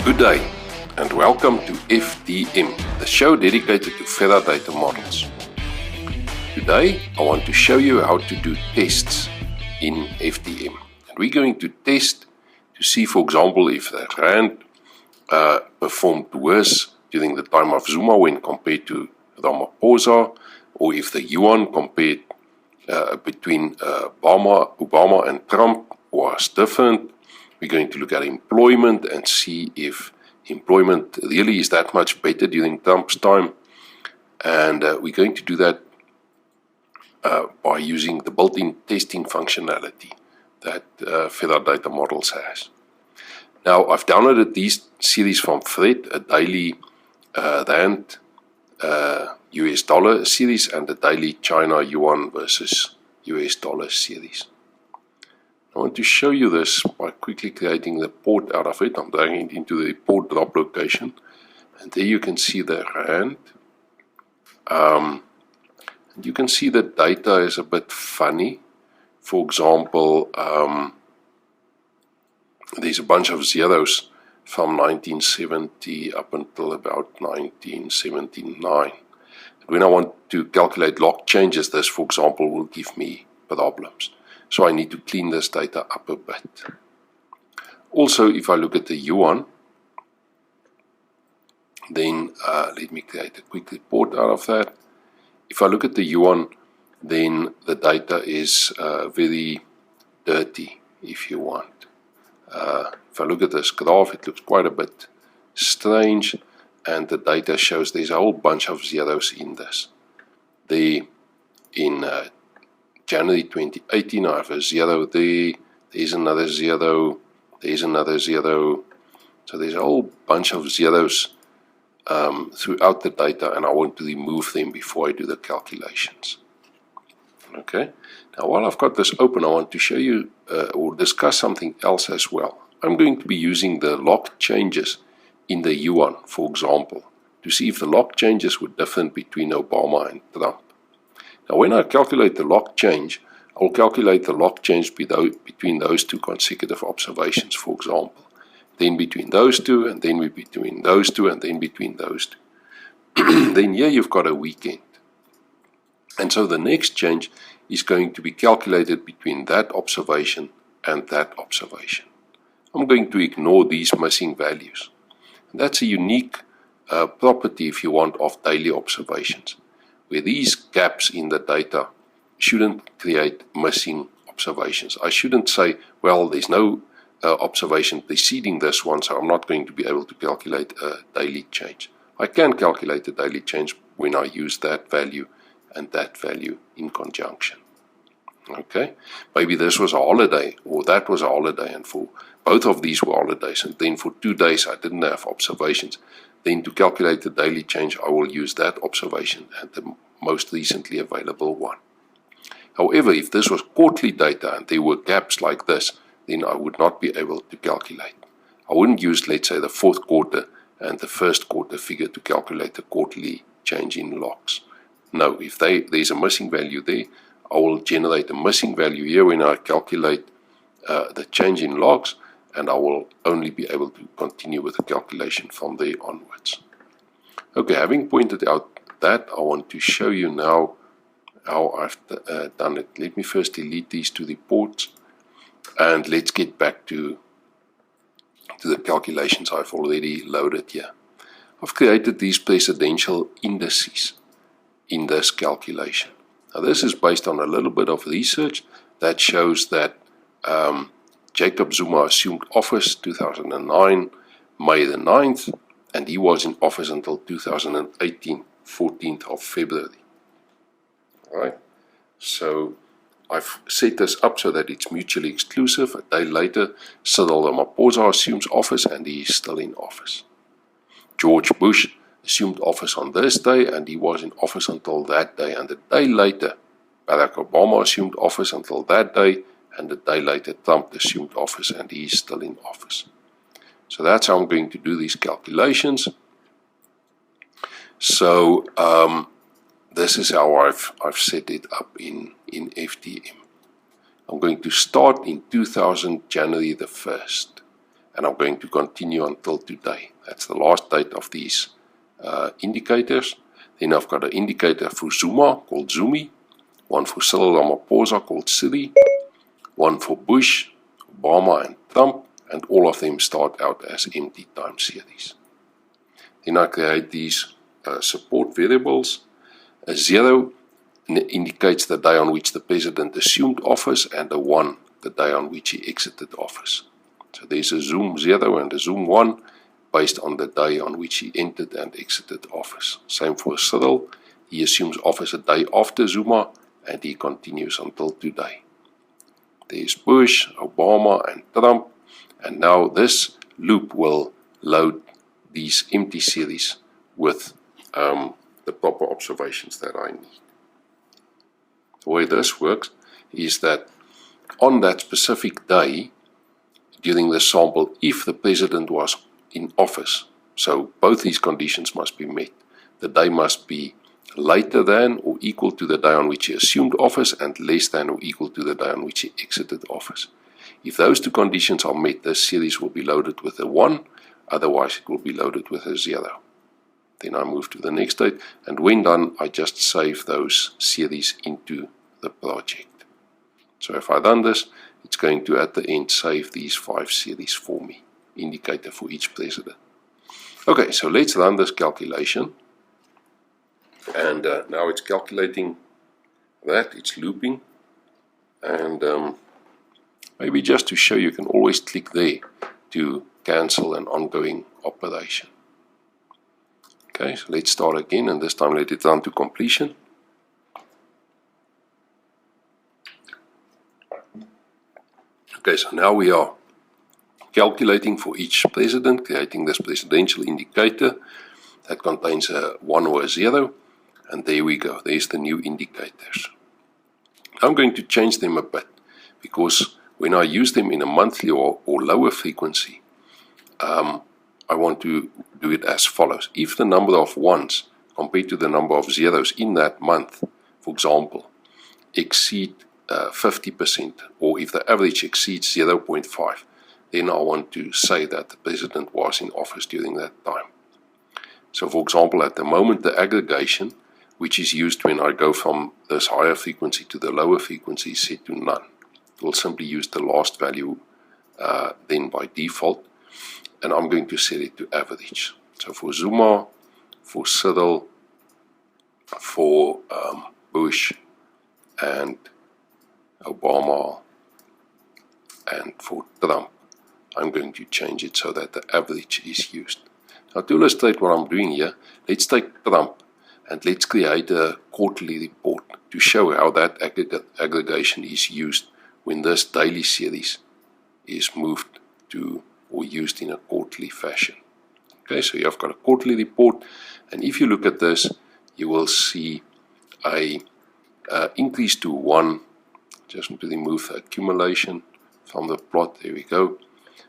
Good day and welcome to FDM, the show dedicated to Ferra data models. Today I want to show you how to do tests in FDM. And we're going to test to see, for example, if the Rand performed worse during the time of Zuma when compared to Ramaphosa, or if the Yuan compared between Obama and Trump was different. We're going to look at employment and see if employment really is that much better during Trump's time. And we're going to do that by using the built-in testing functionality that Ferra Data Models has. Now, I've downloaded these series from Fred, a daily Rand US dollar series and a daily China Yuan versus US dollar series. I want to show you this by quickly creating the port out of it. I'm dragging it into the port drop location, and there you can see the Rand. You can see the data is a bit funny. For example, there's a bunch of zeros from 1970 up until about 1979. When I want to calculate log changes, this, for example, will give me problems. So I need to clean this data up a bit. Also, if I look at the Yuan, then let me create a quick report out of that. If I look at the Yuan, then the data is very dirty, if you want. If I look at this graph, it looks quite a bit strange, and the data shows there's a whole bunch of zeros in this. In January 2018, I have a zero there, there's another zero, there's another zero. So there's a whole bunch of zeros throughout the data, and I want to remove them before I do the calculations. Okay, now while I've got this open, I want to show you or discuss something else as well. I'm going to be using the log changes in the Yuan, for example, to see if the log changes were different between Obama and Trump. Now, when I calculate the log change, I'll calculate the log change between those two consecutive observations, for example. Then between those two, and then between those two, and then between those two. Then here you've got a weekend. And so the next change is going to be calculated between that observation and that observation. I'm going to ignore these missing values. And that's a unique property, if you want, of daily observations, where these gaps in the data shouldn't create missing observations. I shouldn't say, well, there's no observation preceding this one, so I'm not going to be able to calculate a daily change. I can calculate a daily change when I use that value and that value in conjunction. Okay, maybe this was a holiday, or that was a holiday, and for both of these were holidays, and then for 2 days I didn't have observations. Then to calculate the daily change, I will use that observation and the most recently available one. However, if this was quarterly data and there were gaps like this, then I would not be able to calculate. I wouldn't use, let's say, the fourth quarter and the first quarter figure to calculate the quarterly change in logs. No, if there's a missing value there, I will generate a missing value here when I calculate the change in logs, and I will only be able to continue with the calculation from there onwards. Okay, having pointed out that, I want to show you now how I've done it. Let me first delete these two reports, and let's get back to the calculations I've already loaded here. I've created these precedential indices in this calculation. Now, this is based on a little bit of research that shows that Jacob Zuma assumed office 2009, May the 9th, and he was in office until 2018, 14th of February. All right, so I've set this up so that it's mutually exclusive. A day later, Cyril Ramaphosa assumes office, and he is still in office. George Bush assumed office on this day, and he was in office until that day. And a day later, Barack Obama assumed office until that day, and a day later, Trump assumed office, and he is still in office. So that's how I'm going to do these calculations. So this is how I've set it up in FDM. I'm going to start in 2000 January the 1st, and I'm going to continue until today. That's the last date of these indicators. Then I've got an indicator for Zuma called Zumi, one for Cyril Ramaphosa called Ciri, one for Bush, Obama and Trump, and all of them start out as empty time series. Then I create these support variables. A 0 indicates the day on which the president assumed office, and a 1 the day on which he exited office. So there's a Zoom 0 and a Zoom 1 based on the day on which he entered and exited office. Same for Cyril. He assumes office a day after Zuma, and he continues until today. There's Bush, Obama, and Trump, and now this loop will load these empty series with the proper observations that I need. The way this works is that on that specific day during the sample, if the president was in office, so both these conditions must be met. The day must be later than or equal to the day on which he assumed office, and less than or equal to the day on which he exited office. If those two conditions are met, this series will be loaded with a 1, otherwise it will be loaded with a 0. Then I move to the next date, and when done, I just save those series into the project. So if I run this, it's going to at the end save these 5 series for me, indicator for each president. Okay, so let's run this calculation. And now it's calculating that, it's looping. And maybe just to show you can always click there to cancel an ongoing operation. Okay, so let's start again, and this time let it run to completion. Okay, so now we are calculating for each president, creating this presidential indicator that contains a 1 or a 0, and there we go, there's the new indicators. I'm going to change them a bit, because when I use them in a monthly or lower frequency, I want to do it as follows. If the number of 1s compared to the number of 0s in that month, for example, exceed 50%, or if the average exceeds 0.5, then I want to say that the president was in office during that time. So for example, at the moment, the aggregation, which is used when I go from this higher frequency to the lower frequency, is set to none. We'll simply use the last value then by default, and I'm going to set it to average. So for Zuma, for Cyril, for Bush, and Obama, and for Trump, I'm going to change it so that the average is used. Now to illustrate what I'm doing here, let's take Trump and let's create a quarterly report to show how that aggregation is used when this daily series is moved to or used in a quarterly fashion. Okay, so you've got a quarterly report, and if you look at this, you will see a increase to 1. Just want to remove the accumulation from the plot. There we go.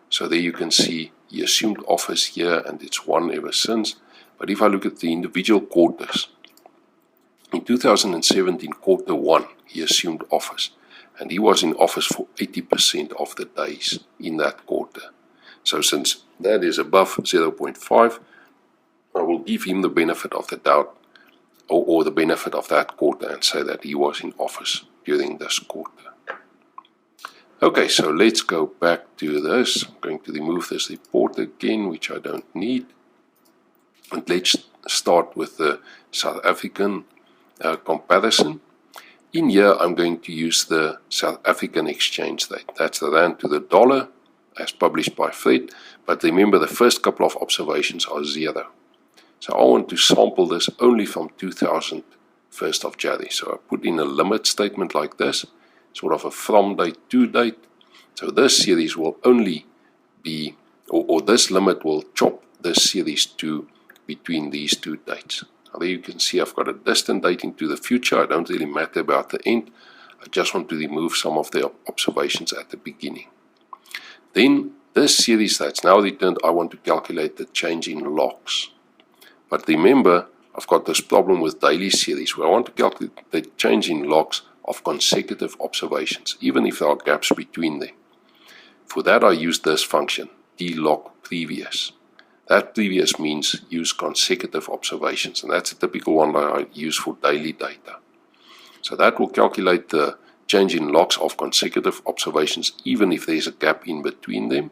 So there you can see he assumed office here, and it's 1 ever since. But if I look at the individual quarters, in 2017, quarter 1, he assumed office, and he was in office for 80% of the days in that quarter. So since that is above 0.5, I will give him the benefit of the doubt, or the benefit of that quarter, and say that he was in office during this quarter. Okay, so let's go back to this. I'm going to remove this report again, which I don't need. And let's start with the South African comparison. In here, I'm going to use the South African exchange rate. That's the rand to the dollar, as published by Fred. But remember, the first couple of observations are 0. So I want to sample this only from 2000, 1st of January. So I put in a limit statement like this, sort of a from date to date. So this series will only be, or this limit will chop this series to between these two dates. Now there you can see I've got a distant date into the future. I don't really matter about the end. I just want to remove some of the observations at the beginning. Then this series that's now returned, I want to calculate the change in logs. But remember, I've got this problem with daily series where I want to calculate the change in logs of consecutive observations, even if there are gaps between them. For that I use this function, dlog previous. That previous means use consecutive observations, and that's a typical one that I use for daily data. So that will calculate the change in logs of consecutive observations, even if there's a gap in between them.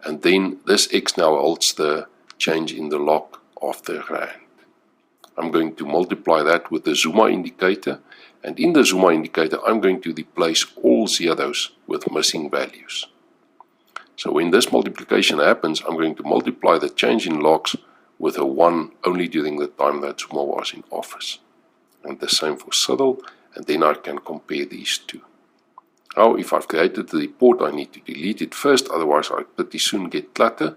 And then this X now holds the change in the log of the rand. I'm going to multiply that with the Zuma indicator, and in the Zuma indicator I'm going to replace all zeros with missing values. So when this multiplication happens, I'm going to multiply the change in logs with a 1 only during the time that Zuma was in office. And the same for Cyril, and then I can compare these two. Now, if I've created the report, I need to delete it first, otherwise I pretty soon get clutter.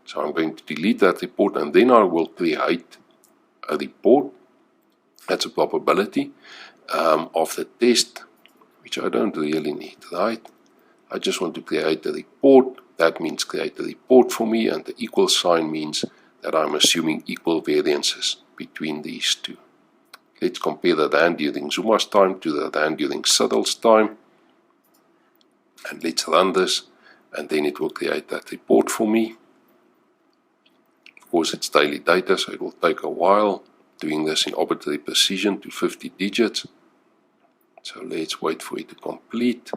So I'm going to delete that report, and then I will create a report. That's a probability of the test, which I don't really need, right? I just want to create a report. That means create a report for me, and the equal sign means that I'm assuming equal variances between these two. Let's compare the rand during Zuma's time to the rand during Cyril's time. And let's run this, and then it will create that report for me. Of course, it's daily data, so it will take a while, doing this in arbitrary precision to 50 digits. So let's wait for it to complete.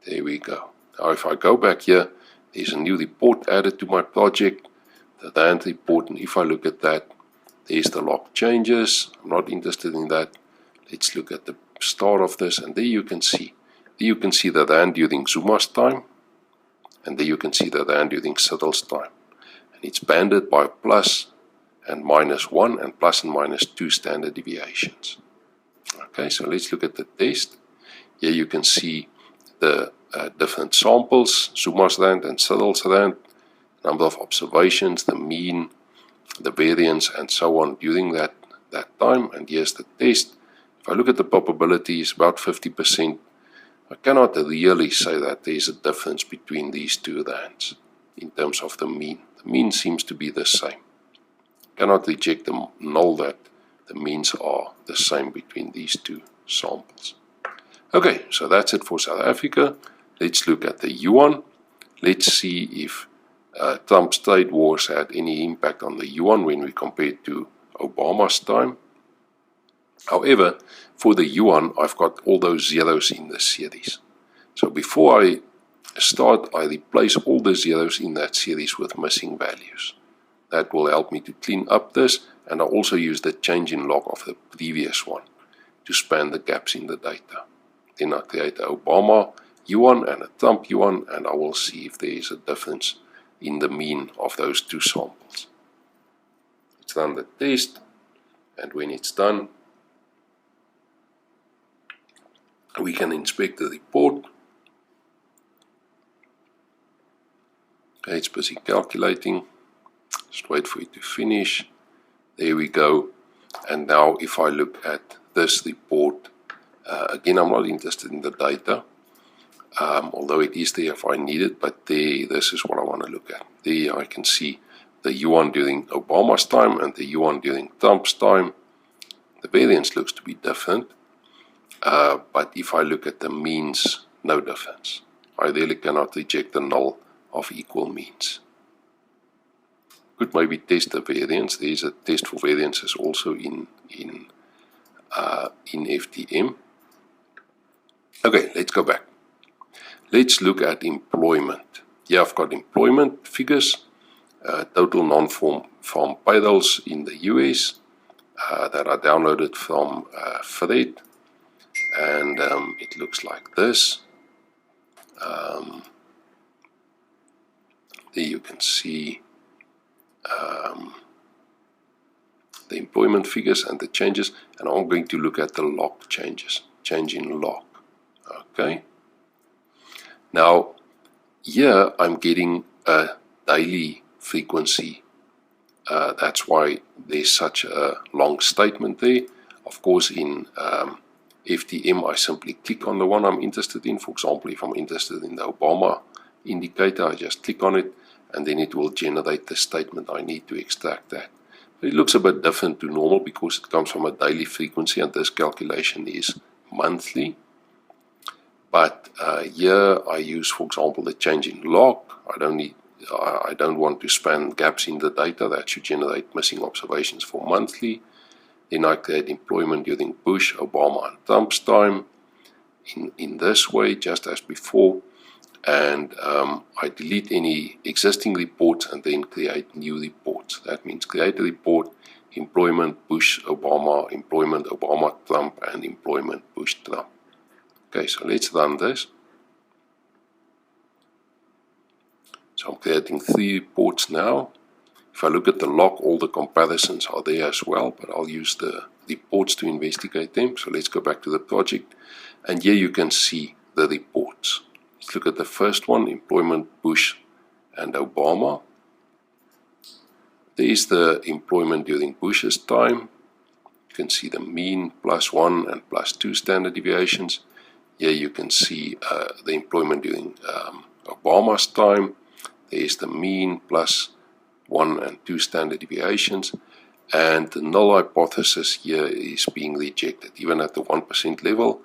There we go. Now if I go back here, there's a new report added to my project, the rand report, and if I look at that, there's the log changes. I'm not interested in that. Let's look at the start of this, and there you can see. There you can see the rand during Zuma's time, and there you can see the rand during Cyril's time. And it's banded by plus and -1 and plus and -2 standard deviations. Okay, so let's look at the test. Here you can see the different samples, Zuma's rand and Cyril's rand, number of observations, the mean, the variance, and so on during that time. And here's the test. If I look at the probability, it's about 50%. I cannot really say that there's a difference between these two rands in terms of the mean. The mean seems to be the same. Cannot reject the null that the means are the same between these two samples. Okay, so that's it for South Africa. Let's look at the Yuan. Let's see if Trump's trade wars had any impact on the Yuan when we compare it to Obama's time. However, for the Yuan, I've got all those zeros in the series. So before I start, I replace all the zeros in that series with missing values. That will help me to clean up this, and I also use the change in log of the previous one to span the gaps in the data. Then I create an Obama Yuan and a Trump Yuan, and I will see if there is a difference in the mean of those two samples. Let's run the test, and when it's done, we can inspect the report. Okay, it's busy calculating. Just wait for it to finish. There we go. And now if I look at this report, again, I'm not interested in the data, although it is there if I need it, but there, this is what I want to look at. There I can see the Yuan during Obama's time and the Yuan during Trump's time. The variance looks to be different, but if I look at the means, no difference. I really cannot reject the null of equal means. Could maybe test the variance. There is a test for variances also in FTM. Okay, let's go back. Let's look at employment. Here I've got employment figures, total non-farm payrolls in the US that I downloaded from Ferra, and it looks like this. There you can see the employment figures and the changes, and I'm going to look at the log changes, change in log. Okay. Now, here I'm getting a daily frequency. That's why there's such a long statement there. Of course, in FTM, I simply click on the one I'm interested in. For example, if I'm interested in the Obama indicator, I just click on it, and then it will generate the statement I need to extract that. It looks a bit different to normal because it comes from a daily frequency, and this calculation is monthly. But here I use, for example, the change in log. I don't want to span gaps in the data. That should generate missing observations for monthly. Then I create employment during Bush, Obama, and Trump's time in this way, just as before. And I delete any existing reports and then create new reports. That means create a report, employment Bush, Obama, employment Obama, Trump, and employment Bush, Trump. Okay, so let's run this. So I'm creating 3 reports now. If I look at the log, all the comparisons are there as well, but I'll use the reports to investigate them. So let's go back to the project. And here you can see the reports. Let's look at the first one, employment Bush and Obama. There is the employment during Bush's time. You can see the mean +1 and +2 standard deviations. Here you can see the employment during Obama's time. There is the mean +1 and 2 standard deviations. And the null hypothesis here is being rejected. Even at the 1% level,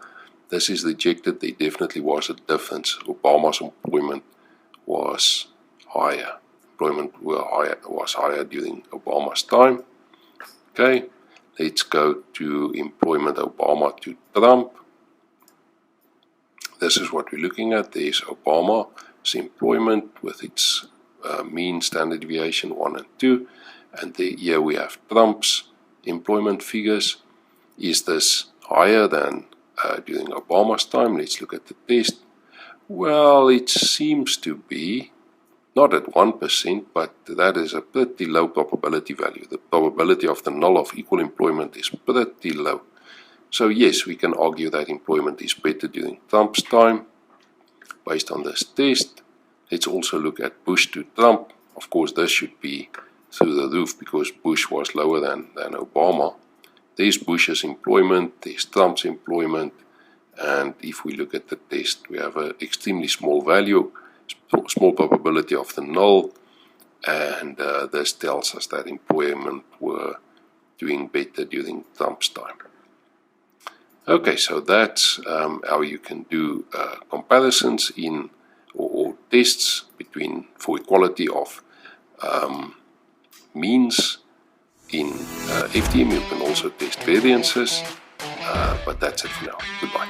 this is rejected. There definitely was a difference. Obama's employment was higher. Was higher during Obama's time. Okay, let's go to employment Obama to Trump. This is what we're looking at. There's Obama's employment with its mean standard deviation 1 and 2. And here we have Trump's employment figures. Is this higher than during Obama's time? Let's look at the test. Well, it seems to be not at 1%, but that is a pretty low probability value. The probability of the null of equal employment is pretty low. So yes, we can argue that employment is better during Trump's time based on this test. Let's also look at Bush to Trump. Of course, this should be through the roof because Bush was lower than Obama. There's Bush's employment, there's Trump's employment, and if we look at the test, we have an extremely small value, small probability of the null, and this tells us that employment were doing better during Trump's time. Okay, so that's how you can do comparisons in or tests for equality of means. In FTM you can also test variances, but that's it for now. Goodbye.